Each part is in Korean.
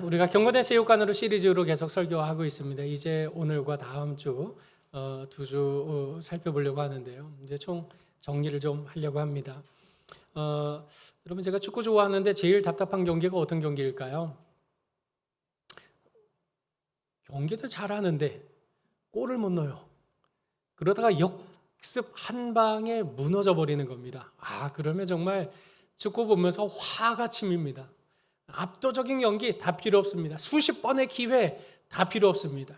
우리가 경건의 새우관으로 시리즈로 계속 설교하고 있습니다. 이제 오늘과 다음 주 두 주 살펴보려고 하는데요. 이제 총 정리를 좀 하려고 합니다. 여러분, 제가 축구 좋아하는데 제일 답답한 경기가 어떤 경기일까요? 경기도 잘하는데 골을 못 넣어요. 그러다가 역습 한 방에 무너져 버리는 겁니다. 그러면 정말 축구 보면서 화가 치밉니다. 압도적인 연기 다 필요 없습니다. 수십 번의 기회 다 필요 없습니다.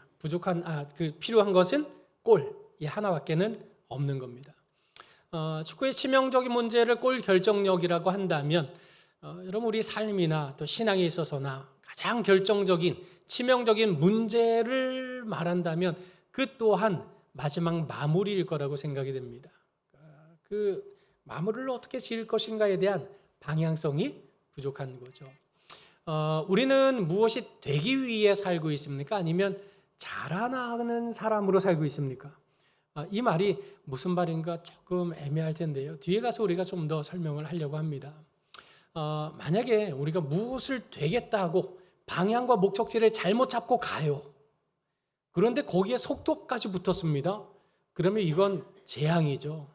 필요한 것은 골 이 하나밖에는 없는 겁니다. 축구의 치명적인 문제를 골 결정력이라고 한다면 여러분, 우리 삶이나 또 신앙에 있어서나 가장 결정적인 치명적인 문제를 말한다면 그 또한 마지막 마무리일 거라고 생각이 됩니다. 그 마무리를 어떻게 지을 것인가에 대한 방향성이 부족한 거죠. 우리는 무엇이 되기 위해 살고 있습니까? 아니면 자라나는 사람으로 살고 있습니까? 이 말이 무슨 말인가 조금 애매할 텐데요. 뒤에 가서 우리가 좀 더 설명을 하려고 합니다. 만약에 우리가 무엇을 되겠다고 방향과 목적지를 잘못 잡고 가요. 그런데 거기에 속도까지 붙었습니다. 그러면 이건 재앙이죠.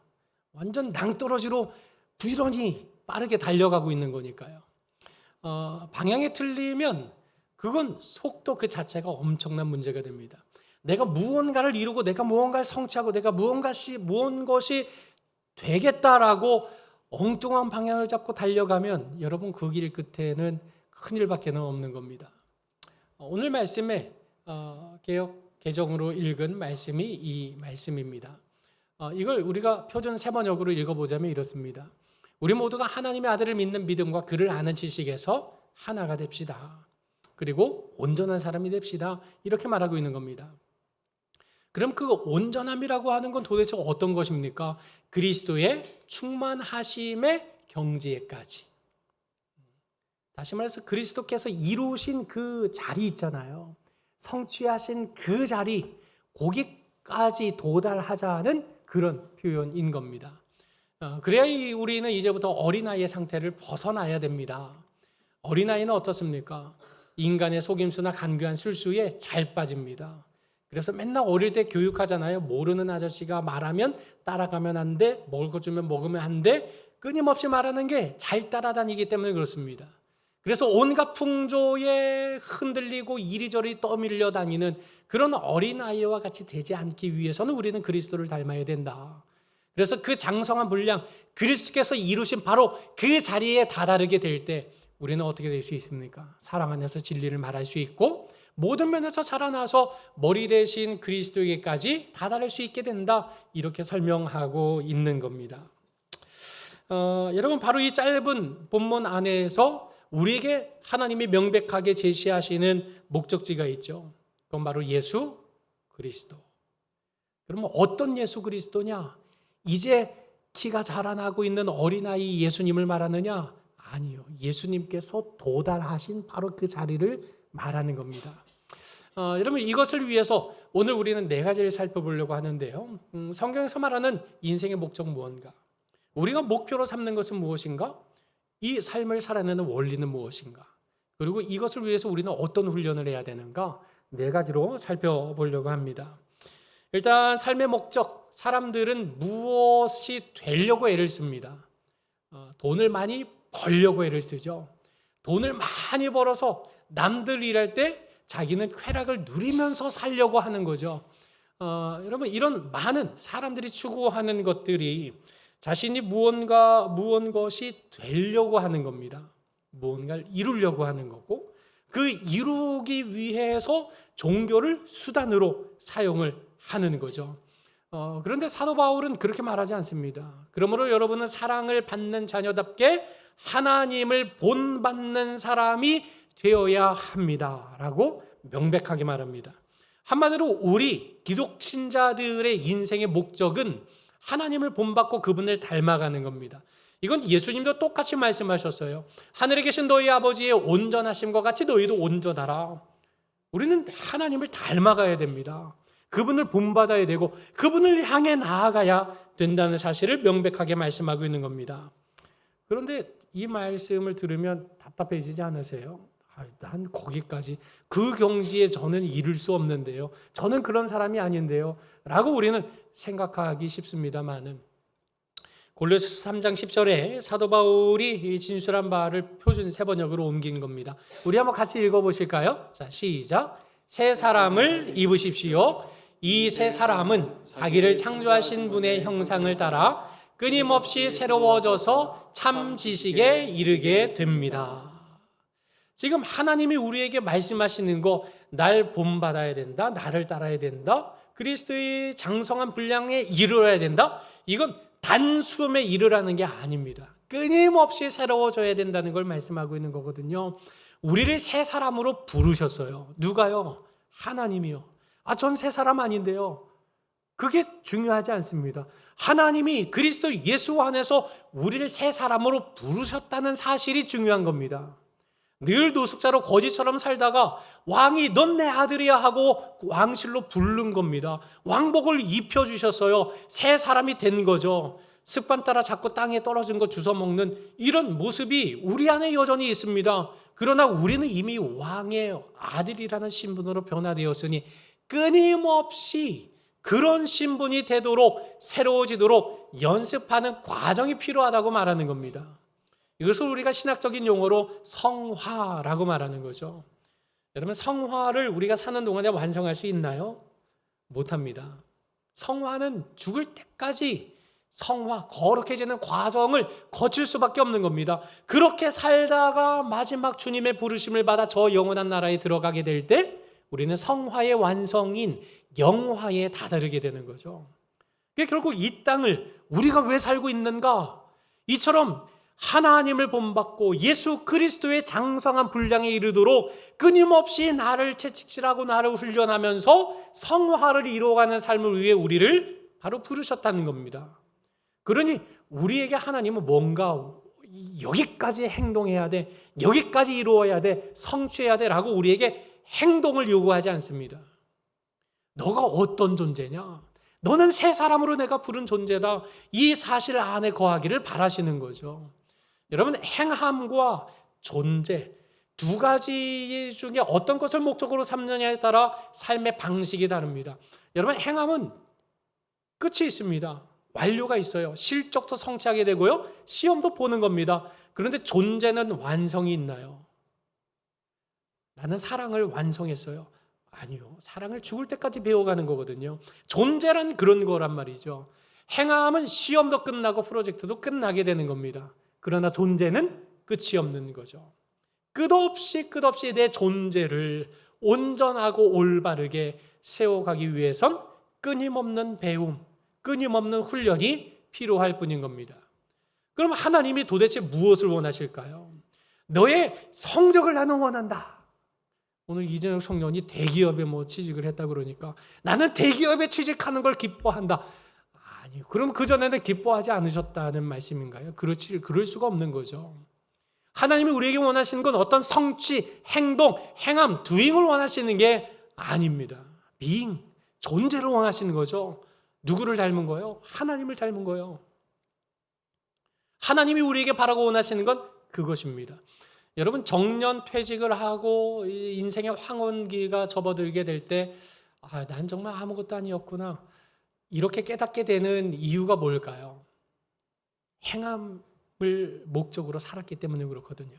완전 낭떠러지로 부지런히 빠르게 달려가고 있는 거니까요. 방향이 틀리면 그건 속도 그 자체가 엄청난 문제가 됩니다. 내가 무언가를 이루고 내가 무언가를 성취하고 내가 무언 것이 되겠다라고 엉뚱한 방향을 잡고 달려가면 여러분 그 길 끝에는 큰일밖에 없는 겁니다. 오늘 말씀에 개역 개정으로 읽은 말씀이 이 말씀입니다. 이걸 우리가 표준 세번역으로 읽어보자면 이렇습니다. 우리 모두가 하나님의 아들을 믿는 믿음과 그를 아는 지식에서 하나가 됩시다. 그리고 온전한 사람이 됩시다. 이렇게 말하고 있는 겁니다. 그럼 그 온전함이라고 하는 건 도대체 어떤 것입니까? 그리스도의 충만하심의 경지에까지. 다시 말해서 그리스도께서 이루신 그 자리 있잖아요. 성취하신 그 자리, 거기까지 도달하자는 그런 표현인 겁니다. 그래야 우리는 이제부터 어린아이의 상태를 벗어나야 됩니다. 어린아이는 어떻습니까? 인간의 속임수나 간교한 술수에 잘 빠집니다. 그래서 맨날 어릴 때 교육하잖아요. 모르는 아저씨가 말하면 따라가면 안 돼, 먹을 것 주면 먹으면 안 돼, 끊임없이 말하는 게 잘 따라다니기 때문에 그렇습니다. 그래서 온갖 풍조에 흔들리고 이리저리 떠밀려 다니는 그런 어린아이와 같이 되지 않기 위해서는 우리는 그리스도를 닮아야 된다. 그래서 그 장성한 분량, 그리스도께서 이루신 바로 그 자리에 다다르게 될 때 우리는 어떻게 될 수 있습니까? 사랑 안에서 진리를 말할 수 있고 모든 면에서 자라나서 머리 대신 그리스도에게까지 다다를 수 있게 된다. 이렇게 설명하고 있는 겁니다. 여러분, 바로 이 짧은 본문 안에서 우리에게 하나님이 명백하게 제시하시는 목적지가 있죠. 그건 바로 예수 그리스도. 그러면 어떤 예수 그리스도냐? 이제 키가 자라나고 있는 어린아이 예수님을 말하느냐? 아니요. 예수님께서 도달하신 바로 그 자리를 말하는 겁니다. 여러분, 이것을 위해서 오늘 우리는 네 가지를 살펴보려고 하는데요. 성경에서 말하는 인생의 목적 무엇인가? 우리가 목표로 삼는 것은 무엇인가? 이 삶을 살아내는 원리는 무엇인가? 그리고 이것을 위해서 우리는 어떤 훈련을 해야 되는가? 네 가지로 살펴보려고 합니다. 일단 삶의 목적, 사람들은 무엇이 되려고 애를 씁니다. 돈을 많이 벌려고 애를 쓰죠. 돈을 많이 벌어서 남들 일할 때 자기는 쾌락을 누리면서 살려고 하는 거죠. 여러분, 이런 많은 사람들이 추구하는 것들이 자신이 무언것이 되려고 하는 겁니다. 무언가를 이루려고 하는 거고 그 이루기 위해서 종교를 수단으로 사용을 하는 거죠. 그런데 사도 바울은 그렇게 말하지 않습니다. 그러므로 여러분은 사랑을 받는 자녀답게 하나님을 본받는 사람이 되어야 합니다라고 명백하게 말합니다. 한마디로 우리 기독 신자들의 인생의 목적은 하나님을 본받고 그분을 닮아가는 겁니다. 이건 예수님도 똑같이 말씀하셨어요. 하늘에 계신 너희 아버지의 온전하심과 같이 너희도 온전하라. 우리는 하나님을 닮아가야 됩니다. 그분을 본받아야 되고 그분을 향해 나아가야 된다는 사실을 명백하게 말씀하고 있는 겁니다. 그런데 이 말씀을 들으면 답답해지지 않으세요? 난 거기까지 그 경지에 저는 이를 수 없는데요. 저는 그런 사람이 아닌데요. 라고 우리는 생각하기 쉽습니다만은 골로새서 3장 10절에 사도 바울이 이 진술한 바를 표준 세번역으로 옮긴 겁니다. 우리 한번 같이 읽어보실까요? 자, 시작. 새 사람을 입으십시오. 이 새 사람은 자기를 창조하신 분의 형상을 따라 끊임없이 새로워져서 참 지식에 이르게 됩니다. 지금 하나님이 우리에게 말씀하시는 거, 날 본받아야 된다, 나를 따라야 된다, 그리스도의 장성한 분량에 이르러야 된다. 이건 단숨에 이르라는 게 아닙니다. 끊임없이 새로워져야 된다는 걸 말씀하고 있는 거거든요. 우리를 새 사람으로 부르셨어요. 누가요? 하나님이요. 전 새 사람 아닌데요. 그게 중요하지 않습니다. 하나님이 그리스도 예수 안에서 우리를 새 사람으로 부르셨다는 사실이 중요한 겁니다. 늘 노숙자로 거지처럼 살다가 왕이 넌 내 아들이야 하고 왕실로 부른 겁니다. 왕복을 입혀주셨어요. 새 사람이 된 거죠. 습관 따라 자꾸 땅에 떨어진 거 주워 먹는 이런 모습이 우리 안에 여전히 있습니다. 그러나 우리는 이미 왕의 아들이라는 신분으로 변화되었으니 끊임없이 그런 신분이 되도록 새로워지도록 연습하는 과정이 필요하다고 말하는 겁니다. 이것을 우리가 신학적인 용어로 성화라고 말하는 거죠. 여러분, 성화를 우리가 사는 동안에 완성할 수 있나요? 못합니다. 성화는 죽을 때까지 거룩해지는 과정을 거칠 수밖에 없는 겁니다. 그렇게 살다가 마지막 주님의 부르심을 받아 저 영원한 나라에 들어가게 될 때 우리는 성화의 완성인 영화에 다다르게 되는 거죠. 그게 결국 이 땅을 우리가 왜 살고 있는가? 이처럼 하나님을 본받고 예수 그리스도의 장성한 분량에 이르도록 끊임없이 나를 채찍질하고 나를 훈련하면서 성화를 이루어가는 삶을 위해 우리를 바로 부르셨다는 겁니다. 그러니 우리에게 하나님은 뭔가 여기까지 행동해야 돼, 여기까지 이루어야 돼, 성취해야 돼 라고 우리에게 행동을 요구하지 않습니다. 너가 어떤 존재냐? 너는 새 사람으로 내가 부른 존재다. 이 사실 안에 거하기를 바라시는 거죠. 여러분, 행함과 존재 두 가지 중에 어떤 것을 목적으로 삼느냐에 따라 삶의 방식이 다릅니다. 여러분, 행함은 끝이 있습니다. 완료가 있어요. 실적도 성취하게 되고요. 시험도 보는 겁니다. 그런데 존재는 완성이 있나요? 나는 사랑을 완성했어요. 아니요. 사랑을 죽을 때까지 배워가는 거거든요. 존재란 그런 거란 말이죠. 행함은 시험도 끝나고 프로젝트도 끝나게 되는 겁니다. 그러나 존재는 끝이 없는 거죠. 끝없이 내 존재를 온전하고 올바르게 세워가기 위해선 끊임없는 배움, 끊임없는 훈련이 필요할 뿐인 겁니다. 그럼 하나님이 도대체 무엇을 원하실까요? 너의 성적을 나는 원한다. 오늘 이재혁 청년이 대기업에 취직을 했다 그러니까 나는 대기업에 취직하는 걸 기뻐한다. 아니, 그럼 그전에는 기뻐하지 않으셨다는 말씀인가요? 그럴 수가 없는 거죠. 하나님이 우리에게 원하시는 건 어떤 성취, 행동, 행함, doing을 원하시는 게 아닙니다. being, 존재를 원하시는 거죠. 누구를 닮은 거예요? 하나님을 닮은 거예요. 하나님이 우리에게 바라고 원하시는 건 그것입니다. 여러분, 정년 퇴직을 하고 인생의 황혼기가 접어들게 될 때 난 정말 아무것도 아니었구나 이렇게 깨닫게 되는 이유가 뭘까요? 행함을 목적으로 살았기 때문에 그렇거든요.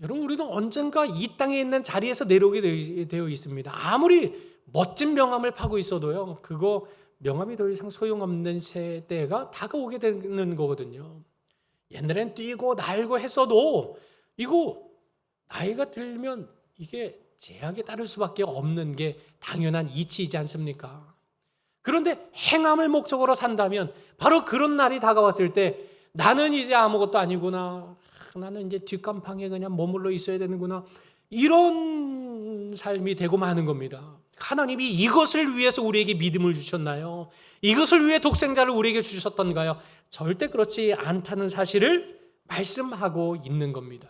여러분, 우리도 언젠가 이 땅에 있는 자리에서 내려오게 되어 있습니다. 아무리 멋진 명함을 파고 있어도요, 그거 명함이 더 이상 소용없는 때가 다가오게 되는 거거든요. 옛날엔 뛰고 날고 했어도 이거 나이가 들면 이게 제약에 따를 수밖에 없는 게 당연한 이치이지 않습니까? 그런데 행함을 목적으로 산다면 바로 그런 날이 다가왔을 때 나는 이제 아무것도 아니구나, 나는 이제 뒷간방에 그냥 머물러 있어야 되는구나, 이런 삶이 되고 마는 겁니다. 하나님이 이것을 위해서 우리에게 믿음을 주셨나요? 이것을 위해 독생자를 우리에게 주셨던가요? 절대 그렇지 않다는 사실을 말씀하고 있는 겁니다.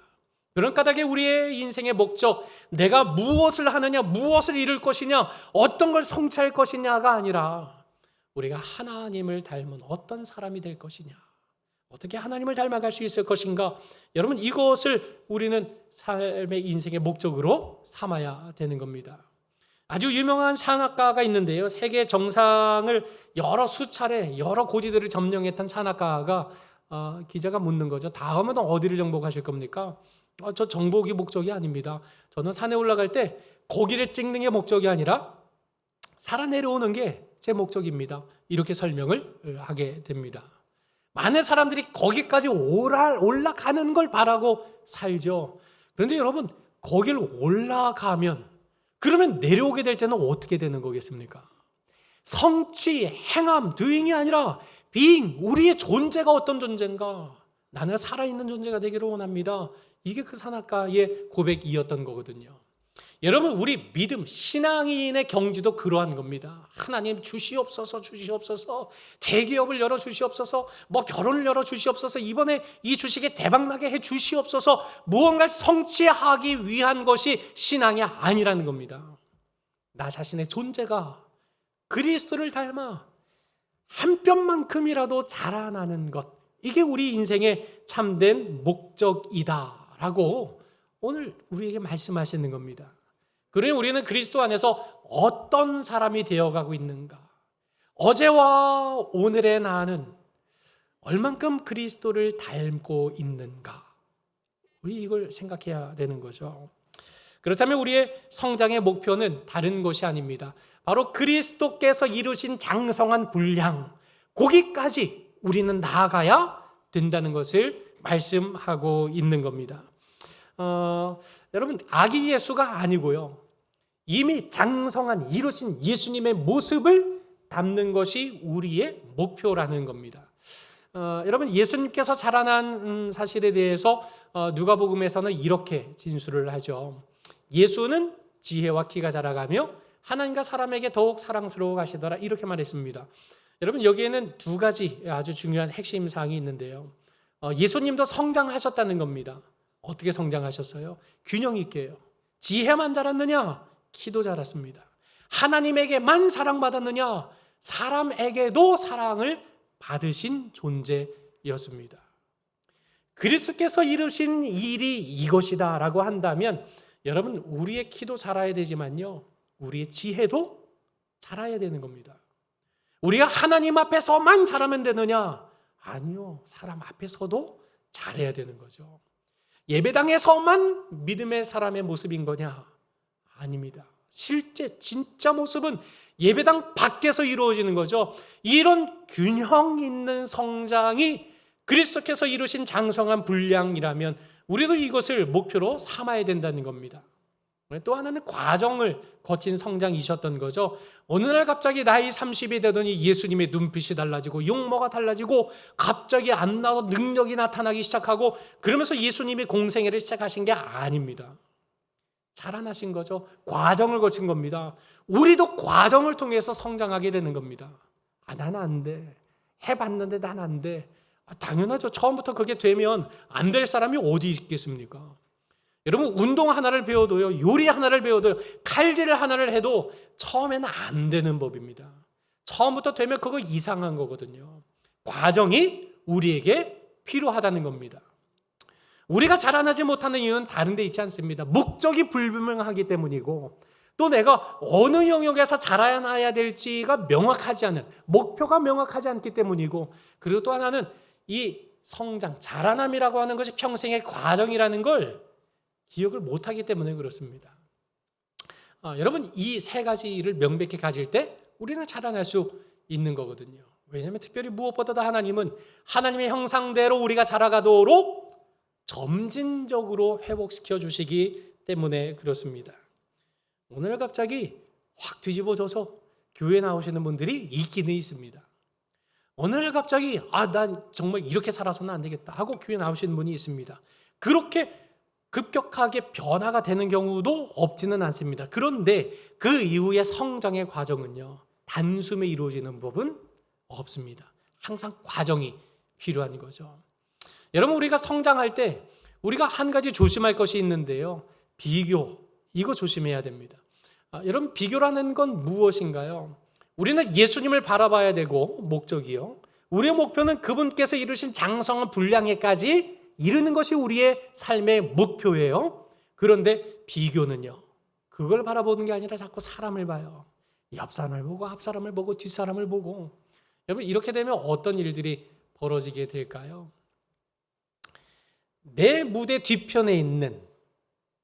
그런 까닭에 우리의 인생의 목적, 내가 무엇을 하느냐, 무엇을 이룰 것이냐, 어떤 걸 성취할 것이냐가 아니라 우리가 하나님을 닮은 어떤 사람이 될 것이냐, 어떻게 하나님을 닮아갈 수 있을 것인가, 여러분, 이것을 우리는 삶의 인생의 목적으로 삼아야 되는 겁니다. 아주 유명한 산악가가 있는데요. 세계 정상을 여러 수차례 여러 고지들을 점령했던 산악가가 기자가 묻는 거죠. 다음은 어디를 정복하실 겁니까? 저 정복이 목적이 아닙니다. 저는 산에 올라갈 때 고기를 찍는 게 목적이 아니라 살아 내려오는 게 제 목적입니다. 이렇게 설명을 하게 됩니다. 많은 사람들이 거기까지 올라가는 걸 바라고 살죠. 그런데 여러분, 거길 올라가면 그러면 내려오게 될 때는 어떻게 되는 거겠습니까? 성취, 행함, doing이 아니라 being, 우리의 존재가 어떤 존재인가? 나는 살아있는 존재가 되기를 원합니다. 이게 그 산악가의 고백이었던 거거든요. 여러분, 우리 믿음, 신앙인의 경지도 그러한 겁니다. 하나님 주시옵소서, 주시옵소서, 대기업을 열어 주시옵소서, 결혼을 열어 주시옵소서, 이번에 이 주식에 대박나게 해 주시옵소서. 무언가를 성취하기 위한 것이 신앙이 아니라는 겁니다. 나 자신의 존재가 그리스도를 닮아 한 뼘만큼이라도 자라나는 것, 이게 우리 인생의 참된 목적이다라고 오늘 우리에게 말씀하시는 겁니다. 그러니 우리는 그리스도 안에서 어떤 사람이 되어가고 있는가? 어제와 오늘의 나는 얼만큼 그리스도를 닮고 있는가? 우리 이걸 생각해야 되는 거죠. 그렇다면 우리의 성장의 목표는 다른 것이 아닙니다. 바로 그리스도께서 이루신 장성한 분량, 거기까지 우리는 나아가야 된다는 것을 말씀하고 있는 겁니다. 여러분, 아기 예수가 아니고요, 이미 장성한 이루신 예수님의 모습을 담는 것이 우리의 목표라는 겁니다. 여러분, 예수님께서 자라난 사실에 대해서 누가복음에서는 이렇게 진술을 하죠. 예수는 지혜와 키가 자라가며 하나님과 사람에게 더욱 사랑스러워 가시더라, 이렇게 말했습니다. 여러분, 여기에는 두 가지 아주 중요한 핵심 사항이 있는데요. 예수님도 성장하셨다는 겁니다. 어떻게 성장하셨어요? 균형 있게요. 지혜만 자랐느냐? 키도 자랐습니다. 하나님에게만 사랑받았느냐? 사람에게도 사랑을 받으신 존재였습니다. 그리스도께서 이루신 일이 이것이다 라고 한다면 여러분, 우리의 키도 자라야 되지만요, 우리의 지혜도 자라야 되는 겁니다. 우리가 하나님 앞에서만 자라면 되느냐? 아니요, 사람 앞에서도 잘해야 되는 거죠. 예배당에서만 믿음의 사람의 모습인 거냐? 아닙니다. 실제 진짜 모습은 예배당 밖에서 이루어지는 거죠. 이런 균형 있는 성장이 그리스도께서 이루신 장성한 분량이라면 우리도 이것을 목표로 삼아야 된다는 겁니다. 또 하나는 과정을 거친 성장이셨던 거죠. 어느 날 갑자기 나이 30이 되더니 예수님의 눈빛이 달라지고 용모가 달라지고 갑자기 안 나도 능력이 나타나기 시작하고 그러면서 예수님이 공생애를 시작하신 게 아닙니다. 자라나신 거죠. 과정을 거친 겁니다. 우리도 과정을 통해서 성장하게 되는 겁니다. 난 안 돼. 해봤는데 난 안 돼. 당연하죠. 처음부터 그게 되면 안 될 사람이 어디 있겠습니까? 여러분, 운동 하나를 배워도요, 요리 하나를 배워도요, 칼질 하나를 해도 처음에는 안 되는 법입니다. 처음부터 되면 그거 이상한 거거든요. 과정이 우리에게 필요하다는 겁니다. 우리가 자라나지 못하는 이유는 다른 데 있지 않습니다. 목적이 불분명하기 때문이고, 또 내가 어느 영역에서 자라나야 될지가 명확하지 않은, 목표가 명확하지 않기 때문이고, 그리고 또 하나는 이 성장, 자라남이라고 하는 것이 평생의 과정이라는 걸 기억을 못하기 때문에 그렇습니다. 여러분, 이 세 가지를 명백히 가질 때 우리는 자라날 수 있는 거거든요. 왜냐하면 특별히 무엇보다도 하나님은 하나님의 형상대로 우리가 자라가도록 점진적으로 회복시켜 주시기 때문에 그렇습니다. 오늘 갑자기 확 뒤집어져서 교회 나오시는 분들이 있기는 있습니다. 오늘 갑자기 난 정말 이렇게 살아서는 안 되겠다 하고 교회 나오시는 분이 있습니다. 그렇게 급격하게 변화가 되는 경우도 없지는 않습니다. 그런데 그 이후의 성장의 과정은요, 단숨에 이루어지는 법은 없습니다. 항상 과정이 필요한 거죠. 여러분, 우리가 성장할 때 우리가 한 가지 조심할 것이 있는데요, 비교, 이거 조심해야 됩니다. 여러분, 비교라는 건 무엇인가요? 우리는 예수님을 바라봐야 되고 목적이요, 우리의 목표는 그분께서 이루신 장성한 분량에까지 이루는 것이 우리의 삶의 목표예요. 그런데 비교는요, 그걸 바라보는 게 아니라 자꾸 사람을 봐요. 옆 사람을 보고 앞 사람을 보고 뒷 사람을 보고. 여러분, 이렇게 되면 어떤 일들이 벌어지게 될까요? 내 무대 뒤편에 있는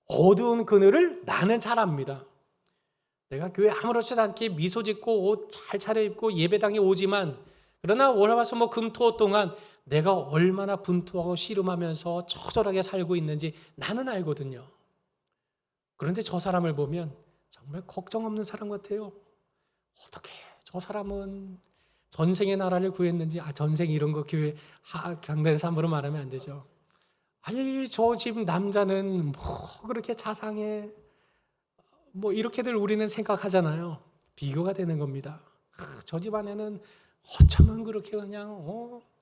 어두운 그늘을 나는 잘 압니다. 내가 교회 아무렇지도 않게 미소 짓고 옷 잘 차려입고 예배당에 오지만, 그러나 월화수목 금토 동안 내가 얼마나 분투하고 씨름하면서 처절하게 살고 있는지 나는 알거든요. 그런데 저 사람을 보면 정말 걱정 없는 사람 같아요. 어떻게 저 사람은 전생의 나라를 구했는지, 전생 이런 거 교회 강단에서 함부로 말하면 안 되죠. 아니, 저 지금 남자는 뭐 그렇게 자상해, 뭐 이렇게들 우리는 생각하잖아요. 비교가 되는 겁니다. 저 집안에는 어쩌면 그렇게 그냥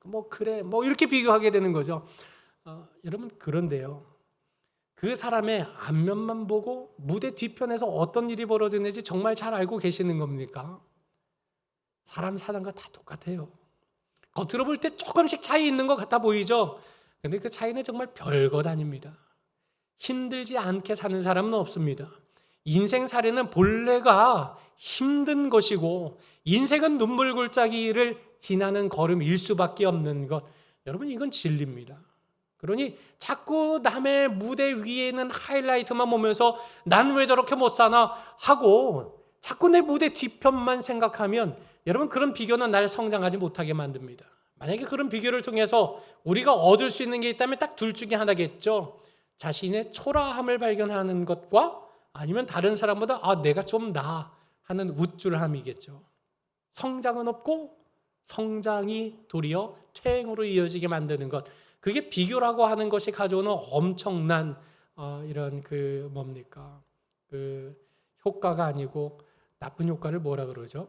뭐 그래 뭐 이렇게 비교하게 되는 거죠. 여러분, 그런데요, 그 사람의 앞면만 보고 무대 뒤편에서 어떤 일이 벌어지는지 정말 잘 알고 계시는 겁니까? 사람 사는 거 다 똑같아요. 겉으로 볼 때 조금씩 차이 있는 것 같아 보이죠? 근데 그 차이는 정말 별것 아닙니다. 힘들지 않게 사는 사람은 없습니다. 인생살이는 본래가 힘든 것이고, 인생은 눈물 골짜기를 지나는 걸음일 수밖에 없는 것. 여러분, 이건 진리입니다. 그러니 자꾸 남의 무대 위에 있는 하이라이트만 보면서 난 왜 저렇게 못 사나 하고 자꾸 내 무대 뒤편만 생각하면, 여러분, 그런 비교는 날 성장하지 못하게 만듭니다. 만약에 그런 비교를 통해서 우리가 얻을 수 있는 게 있다면 딱 둘 중에 하나겠죠. 자신의 초라함을 발견하는 것과 아니면 다른 사람보다 내가 좀 나아 하는 우쭐함이겠죠. 성장은 없고 성장이 도리어 퇴행으로 이어지게 만드는 것, 그게 비교라고 하는 것이 가져오는 엄청난 이런 그 효과가 아니고 나쁜 효과를 뭐라 그러죠?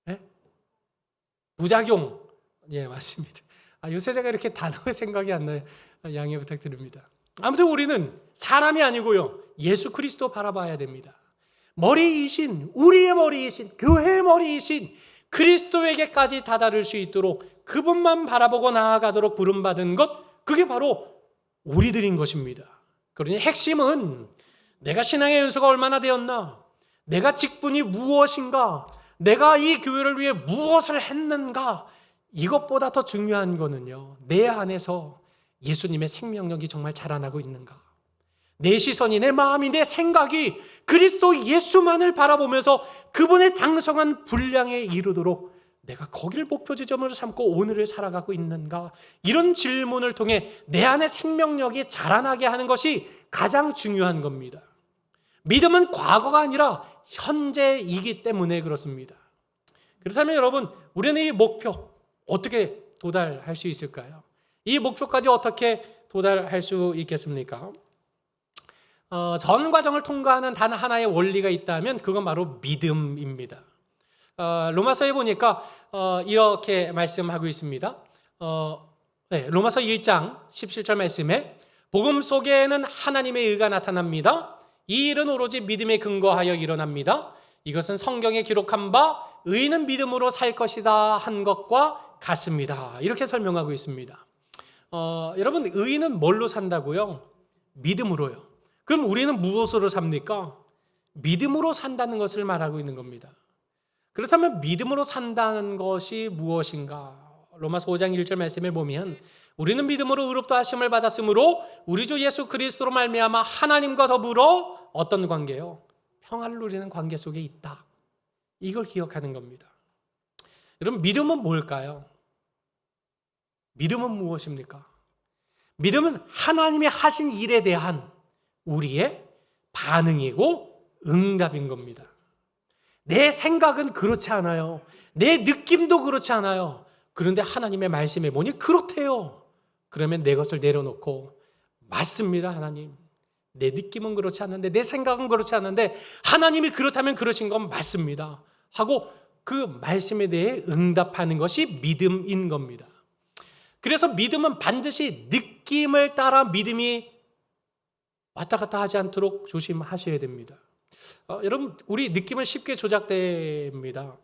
네? 부작용. 예, 맞습니다. 요새 제가 이렇게 단어의 생각이 안 나요. 양해 부탁드립니다. 아무튼 우리는 사람이 아니고요, 예수 그리스도 바라봐야 됩니다. 머리이신, 우리의 머리이신, 교회의 머리이신 그리스도에게까지 다다를 수 있도록 그분만 바라보고 나아가도록 부름받은 것, 그게 바로 우리들인 것입니다. 그러니 핵심은 내가 신앙의 연수가 얼마나 되었나, 내가 직분이 무엇인가, 내가 이 교회를 위해 무엇을 했는가, 이것보다 더 중요한 거는요, 내 안에서 예수님의 생명력이 정말 자라나고 있는가, 내 시선이, 내 마음이, 내 생각이 그리스도 예수만을 바라보면서 그분의 장성한 분량에 이르도록 내가 거기를 목표 지점으로 삼고 오늘을 살아가고 있는가, 이런 질문을 통해 내 안에 생명력이 자라나게 하는 것이 가장 중요한 겁니다. 믿음은 과거가 아니라 현재이기 때문에 그렇습니다. 그렇다면 여러분, 우리는 이 목표 어떻게 도달할 수 있을까요? 이 목표까지 어떻게 도달할 수 있겠습니까? 전 과정을 통과하는 단 하나의 원리가 있다면 그건 바로 믿음입니다. 로마서에 보니까 이렇게 말씀하고 있습니다. 로마서 1장 17절 말씀에 복음 속에는 하나님의 의가 나타납니다. 이 일은 오로지 믿음에 근거하여 일어납니다. 이것은 성경에 기록한 바 의인은 믿음으로 살 것이다 한 것과 같습니다. 이렇게 설명하고 있습니다. 여러분, 의인은 뭘로 산다고요? 믿음으로요. 그럼 우리는 무엇으로 삽니까? 믿음으로 산다는 것을 말하고 있는 겁니다. 그렇다면 믿음으로 산다는 것이 무엇인가? 로마서 5장 1절 말씀에 보면 우리는 믿음으로 의롭다 하심을 받았으므로 우리 주 예수 그리스도로 말미암아 하나님과 더불어 어떤 관계요? 평화를 누리는 관계 속에 있다. 이걸 기억하는 겁니다. 여러분, 믿음은 뭘까요? 믿음은 무엇입니까? 믿음은 하나님이 하신 일에 대한 우리의 반응이고 응답인 겁니다. 내 생각은 그렇지 않아요. 내 느낌도 그렇지 않아요. 그런데 하나님의 말씀에 보니 그렇대요. 그러면 내 것을 내려놓고, 맞습니다, 하나님. 내 느낌은 그렇지 않는데, 내 생각은 그렇지 않는데 하나님이 그렇다면 그러신 건 맞습니다 하고 그 말씀에 대해 응답하는 것이 믿음인 겁니다. 그래서 믿음은 반드시 느낌을 따라 믿음이 왔다 갔다 하지 않도록 조심하셔야 됩니다. 여러분, 우리 느낌은 쉽게 조작됩니다.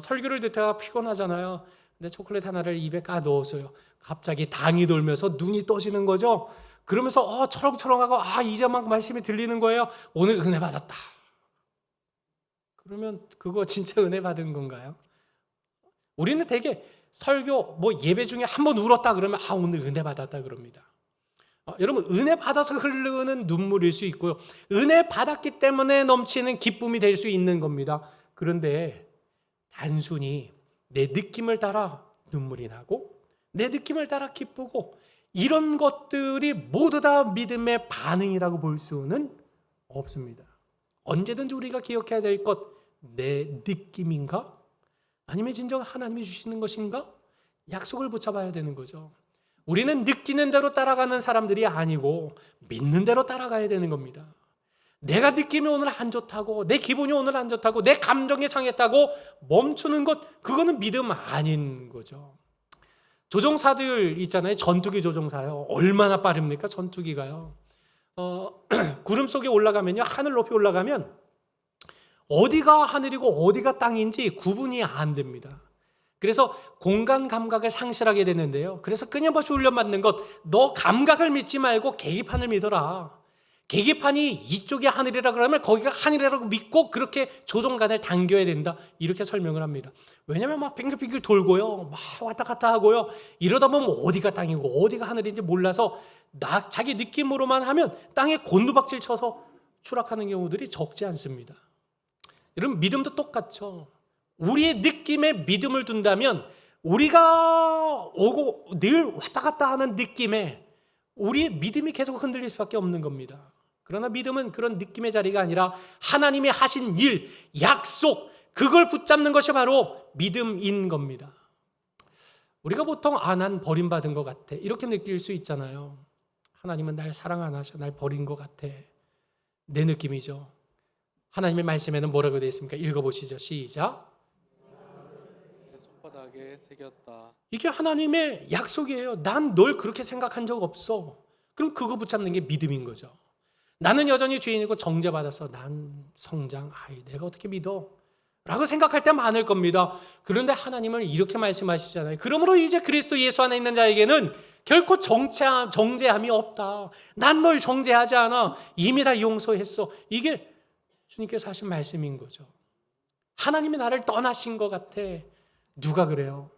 설교를 듣다가 피곤하잖아요. 근데 초콜릿 하나를 입에 까 넣었어요. 갑자기 당이 돌면서 눈이 떠지는 거죠. 그러면서 철렁철렁하고 이제 막 말씀이 들리는 거예요. 오늘 은혜 받았다. 그러면 그거 진짜 은혜 받은 건가요? 우리는 되게 설교 예배 중에 한 번 울었다 그러면 오늘 은혜 받았다 그럽니다. 여러분, 은혜 받아서 흐르는 눈물일 수 있고요, 은혜 받았기 때문에 넘치는 기쁨이 될 수 있는 겁니다. 그런데 단순히 내 느낌을 따라 눈물이 나고 내 느낌을 따라 기쁘고 이런 것들이 모두 다 믿음의 반응이라고 볼 수는 없습니다. 언제든지 우리가 기억해야 될 것, 내 느낌인가? 아니면 진정 하나님이 주시는 것인가? 약속을 붙잡아야 되는 거죠. 우리는 느끼는 대로 따라가는 사람들이 아니고 믿는 대로 따라가야 되는 겁니다. 내가 느낌이 오늘 안 좋다고, 내 기분이 오늘 안 좋다고, 내 감정이 상했다고 멈추는 것, 그거는 믿음 아닌 거죠. 조종사들 있잖아요. 전투기 조종사요. 얼마나 빠릅니까? 전투기가요. 구름 속에 올라가면요, 하늘 높이 올라가면 어디가 하늘이고 어디가 땅인지 구분이 안 됩니다. 그래서 공간 감각을 상실하게 되는데요. 그래서 끊임없이 훈련받는 것, 너 감각을 믿지 말고 계기판을 믿어라. 계기판이 이쪽이 하늘이라 그러면 거기가 하늘이라고 믿고 그렇게 조종간을 당겨야 된다. 이렇게 설명을 합니다. 왜냐하면 막 빙글빙글 돌고요, 막 왔다 갔다 하고요, 이러다 보면 어디가 땅이고 어디가 하늘인지 몰라서 자기 느낌으로만 하면 땅에 곤두박질 쳐서 추락하는 경우들이 적지 않습니다. 여러분, 믿음도 똑같죠. 우리의 느낌에 믿음을 둔다면 우리가 오고 늘 왔다 갔다 하는 느낌에 우리의 믿음이 계속 흔들릴 수밖에 없는 겁니다. 그러나 믿음은 그런 느낌의 자리가 아니라 하나님이 하신 일, 약속, 그걸 붙잡는 것이 바로 믿음인 겁니다. 우리가 보통 난 버림받은 것 같아, 이렇게 느낄 수 있잖아요. 하나님은 날 사랑 안 하셔, 날 버린 것 같아. 내 느낌이죠. 하나님의 말씀에는 뭐라고 되어 있습니까? 읽어보시죠. 시작. 손바닥에 새겼다. 이게 하나님의 약속이에요. 난 널 그렇게 생각한 적 없어. 그럼 그거 붙잡는 게 믿음인 거죠. 나는 여전히 죄인이고 정죄받아서 난 성장, 내가 어떻게 믿어? 라고 생각할 때 많을 겁니다. 그런데 하나님은 이렇게 말씀하시잖아요. 그러므로 이제 그리스도 예수 안에 있는 자에게는 결코 정죄함이 없다. 난 널 정죄하지 않아. 이미 다 용서했어. 이게 주님께서 하신 말씀인 거죠. 하나님이 나를 떠나신 것 같아. 누가 그래요?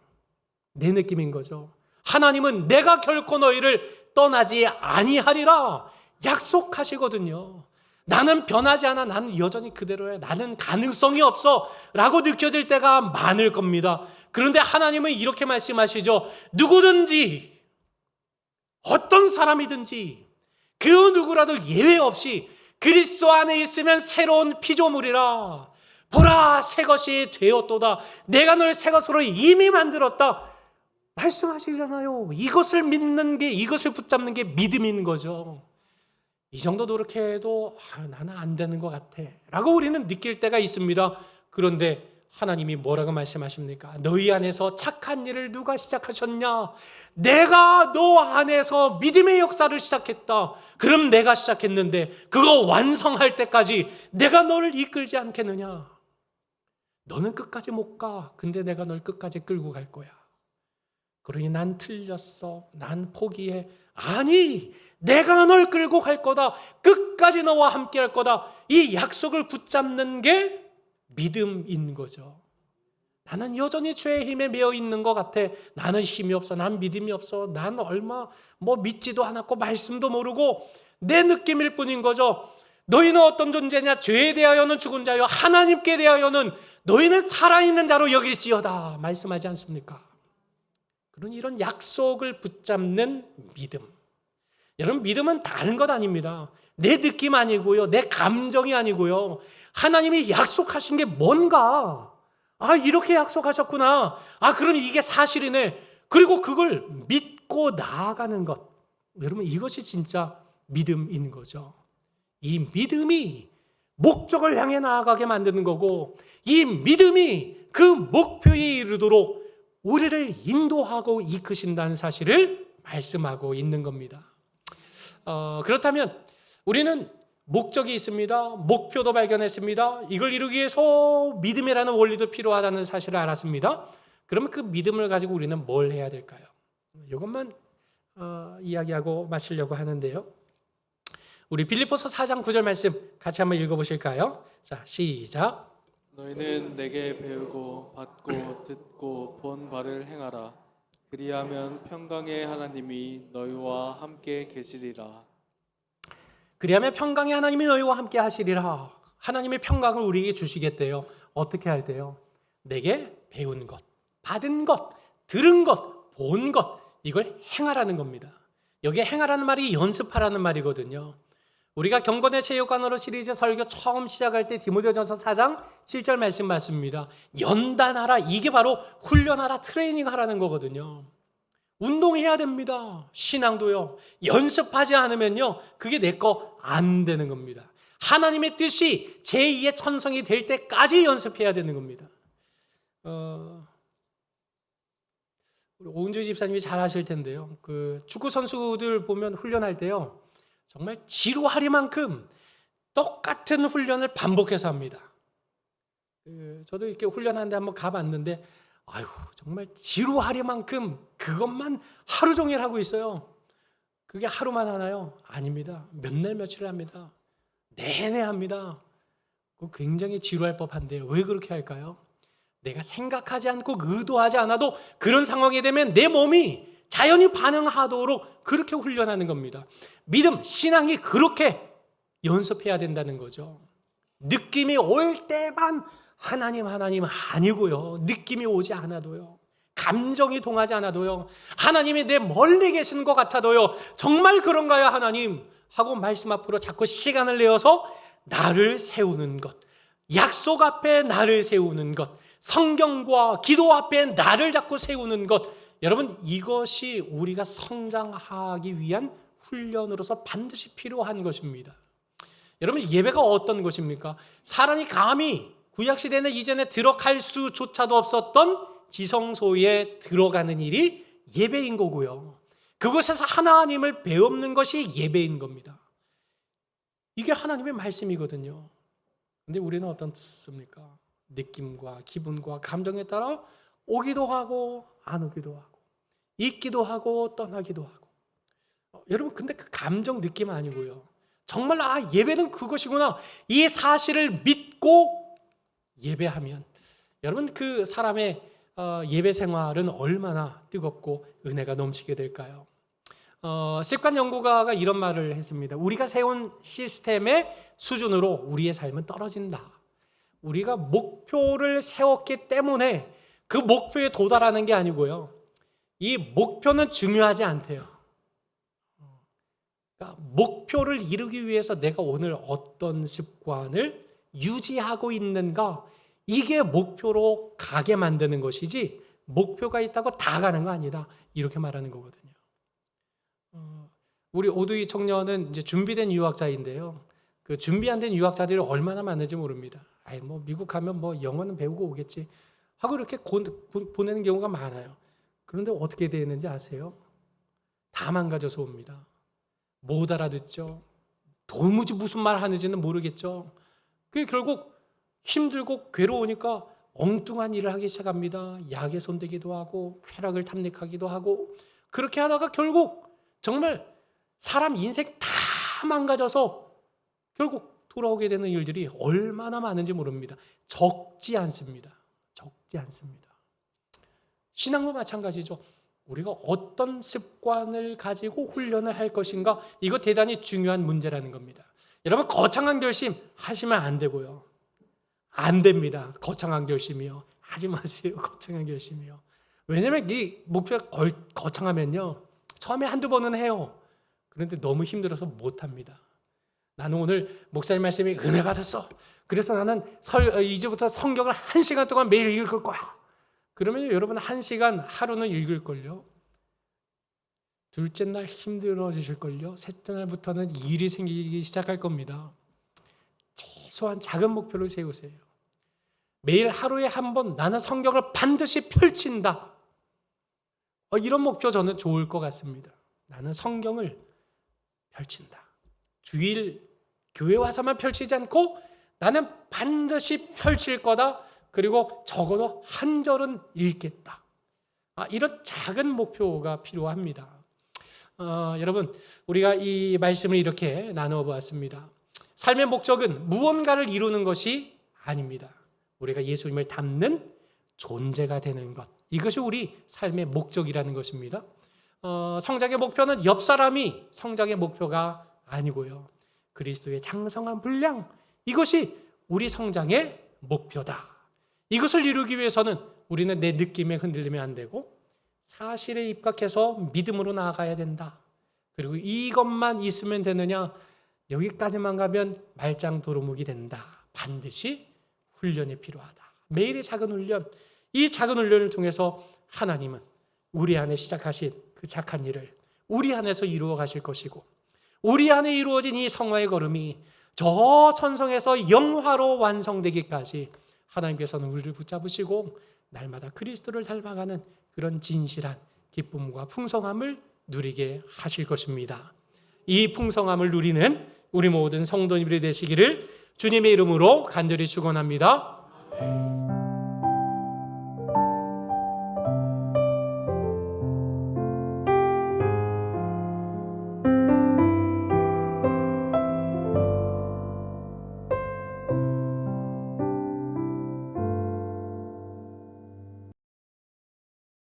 내 느낌인 거죠. 하나님은 내가 결코 너희를 떠나지 아니하리라 약속하시거든요. 나는 변하지 않아. 나는 여전히 그대로야. 나는 가능성이 없어 라고 느껴질 때가 많을 겁니다. 그런데 하나님은 이렇게 말씀하시죠. 누구든지, 어떤 사람이든지 그 누구라도 예외 없이 그리스도 안에 있으면 새로운 피조물이라. 보라, 새 것이 되었도다. 내가 널 새 것으로 이미 만들었다. 말씀하시잖아요. 이것을 믿는 게, 이것을 붙잡는 게 믿음인 거죠. 이 정도 노력해도 나는 안 되는 것 같아 라고 우리는 느낄 때가 있습니다. 그런데 하나님이 뭐라고 말씀하십니까? 너희 안에서 착한 일을 누가 시작하셨냐? 내가 너 안에서 믿음의 역사를 시작했다. 그럼 내가 시작했는데 그거 완성할 때까지 내가 너를 이끌지 않겠느냐? 너는 끝까지 못 가. 근데 내가 널 끝까지 끌고 갈 거야. 그러니 난 틀렸어. 난 포기해. 아니, 내가 널 끌고 갈 거다. 끝까지 너와 함께 할 거다. 이 약속을 붙잡는 게 믿음인 거죠. 나는 여전히 죄의 힘에 매여 있는 것 같아. 나는 힘이 없어. 난 믿음이 없어. 난 얼마 믿지도 않았고 말씀도 모르고 내 느낌일 뿐인 거죠. 너희는 어떤 존재냐? 죄에 대하여는 죽은 자요, 하나님께 대하여는 너희는 살아있는 자로 여길지어다 말씀하지 않습니까? 그런 이런 약속을 붙잡는 믿음. 여러분, 믿음은 다른 것 아닙니다. 내 느낌 아니고요, 내 감정이 아니고요, 하나님이 약속하신 게 뭔가, 이렇게 약속하셨구나, 그럼 이게 사실이네, 그리고 그걸 믿고 나아가는 것. 여러분, 이것이 진짜 믿음인 거죠. 이 믿음이 목적을 향해 나아가게 만드는 거고, 이 믿음이 그 목표에 이르도록 우리를 인도하고 이끄신다는 사실을 말씀하고 있는 겁니다. 그렇다면 우리는 목적이 있습니다. 목표도 발견했습니다. 이걸 이루기 위해서 믿음이라는 원리도 필요하다는 사실을 알았습니다. 그러면 그 믿음을 가지고 우리는 뭘 해야 될까요? 이것만 이야기하고 마치려고 하는데요. 우리 빌립보서 4장 9절 말씀 같이 한번 읽어보실까요? 자, 시작. 너희는 내게 배우고 받고 듣고 본 바를 행하라. 그리하면 평강의 하나님이 너희와 함께 계시리라. 그리하면 평강의 하나님이 너희와 함께 하시리라. 하나님의 평강을 우리에게 주시겠대요. 어떻게 할 때요? 내게 배운 것, 받은 것, 들은 것, 본 것, 이걸 행하라는 겁니다. 여기에 행하라는 말이 연습하라는 말이거든요. 우리가 경건의 체육관으로 시리즈 설교 처음 시작할 때 디모데전서 4장 7절 말씀 맞습니다. 연단하라, 이게 바로 훈련하라, 트레이닝하라는 거거든요. 운동해야 됩니다. 신앙도요. 연습하지 않으면요, 그게 내 거 안 되는 겁니다. 하나님의 뜻이 제2의 천성이 될 때까지 연습해야 되는 겁니다. 우리 오은주 집사님이 잘 아실 텐데요. 그 축구 선수들 보면 훈련할 때요, 정말 지루하리만큼 똑같은 훈련을 반복해서 합니다. 저도 이렇게 훈련하는데 한번 가봤는데, 아유, 정말 지루하리만큼 그것만 하루 종일 하고 있어요. 그게 하루만 하나요? 아닙니다. 몇 날 며칠 합니다. 내내 합니다. 그거 굉장히 지루할 법한데요. 왜 그렇게 할까요? 내가 생각하지 않고 의도하지 않아도 그런 상황이 되면 내 몸이 자연히 반응하도록 그렇게 훈련하는 겁니다. 믿음, 신앙이 그렇게 연습해야 된다는 거죠. 느낌이 올 때만 하나님 아니고요. 느낌이 오지 않아도요. 감정이 동하지 않아도요. 하나님이 내 멀리 계시는 것 같아도요. 정말 그런가요, 하나님? 하고 말씀 앞으로 자꾸 시간을 내어서 나를 세우는 것, 약속 앞에 나를 세우는 것, 성경과 기도 앞에 나를 자꾸 세우는 것, 여러분, 이것이 우리가 성장하기 위한 훈련으로서 반드시 필요한 것입니다. 여러분, 예배가 어떤 것입니까? 사람이 감히 구약시대는 이전에 들어갈 수조차도 없었던 지성소에 들어가는 일이 예배인 거고요. 그곳에서 하나님을 배우는 것이 예배인 겁니다. 이게 하나님의 말씀이거든요. 근데 우리는 어떻습니까? 느낌과 기분과 감정에 따라 오기도 하고 안 오기도 하고, 있기도 하고 떠나기도 하고. 여러분, 근데 그 감정 느낌 아니고요. 정말 예배는 그것이구나, 이 사실을 믿고 예배하면 여러분, 그 사람의 예배 생활은 얼마나 뜨겁고 은혜가 넘치게 될까요? 습관 연구가가 이런 말을 했습니다. 우리가 세운 시스템의 수준으로 우리의 삶은 떨어진다. 우리가 목표를 세웠기 때문에 그 목표에 도달하는 게 아니고요, 이 목표는 중요하지 않대요. 그러니까 목표를 이루기 위해서 내가 오늘 어떤 습관을 유지하고 있는가, 이게 목표로 가게 만드는 것이지 목표가 있다고 다 가는 거 아니다, 이렇게 말하는 거거든요. 우리 오두희 청년은 이제 준비된 유학자인데요. 그 준비 안 된 유학자들이 얼마나 많은지 모릅니다. 뭐 미국 가면 뭐 영어는 배우고 오겠지 하고 이렇게 보내는 경우가 많아요. 그런데 어떻게 되는지 아세요? 다 망가져서 옵니다. 못 알아듣죠. 도무지 무슨 말 하는지는 모르겠죠. 그게 결국 힘들고 괴로우니까 엉뚱한 일을 하기 시작합니다. 약에 손대기도 하고 쾌락을 탐닉하기도 하고, 그렇게 하다가 결국 정말 사람 인생 다 망가져서 결국 돌아오게 되는 일들이 얼마나 많은지 모릅니다. 적지 않습니다. 적지 않습니다. 신앙도 마찬가지죠. 우리가 어떤 습관을 가지고 훈련을 할 것인가, 이거 대단히 중요한 문제라는 겁니다. 여러분, 거창한 결심 하시면 안 되고요. 안 됩니다. 거창한 결심이요. 하지 마세요. 거창한 결심이요. 왜냐면 이 목표가 거창하면요, 처음에 한두 번은 해요. 그런데 너무 힘들어서 못합니다. 나는 오늘 목사님 말씀이 은혜 받았어. 그래서 나는 이제부터 성경을 1시간 동안 매일 읽을 거야. 그러면 여러분 1시간 하루는 읽을걸요. 둘째 날 힘들어지실걸요. 셋째 날부터는 일이 생기기 시작할 겁니다. 최소한 작은 목표를 세우세요. 매일 하루에 한 번 나는 성경을 반드시 펼친다. 이런 목표 저는 좋을 것 같습니다. 나는 성경을 펼친다. 주일 교회 와서만 펼치지 않고 나는 반드시 펼칠 거다. 그리고 적어도 한 절은 읽겠다. 이런 작은 목표가 필요합니다. 여러분, 우리가 이 말씀을 이렇게 나누어 보았습니다. 삶의 목적은 무언가를 이루는 것이 아닙니다. 우리가 예수님을 닮는 존재가 되는 것, 이것이 우리 삶의 목적이라는 것입니다. 성장의 목표는 옆 사람이 성장의 목표가 아니고요, 그리스도의 장성한 분량, 이것이 우리 성장의 목표다. 이것을 이루기 위해서는 우리는 내 느낌에 흔들리면 안 되고 사실에 입각해서 믿음으로 나아가야 된다. 그리고 이것만 있으면 되느냐, 여기까지만 가면 말짱 도루묵이 된다. 반드시 훈련이 필요하다. 매일의 작은 훈련, 이 작은 훈련을 통해서 하나님은 우리 안에 시작하신 그 착한 일을 우리 안에서 이루어 가실 것이고, 우리 안에 이루어진 이 성화의 걸음이 저 천성에서 영화로 완성되기까지 하나님께서는 우리를 붙잡으시고 날마다 그리스도를 닮아가는 그런 진실한 기쁨과 풍성함을 누리게 하실 것입니다. 이 풍성함을 누리는 우리 모든 성도님들이 되시기를 주님의 이름으로 간절히 축원합니다.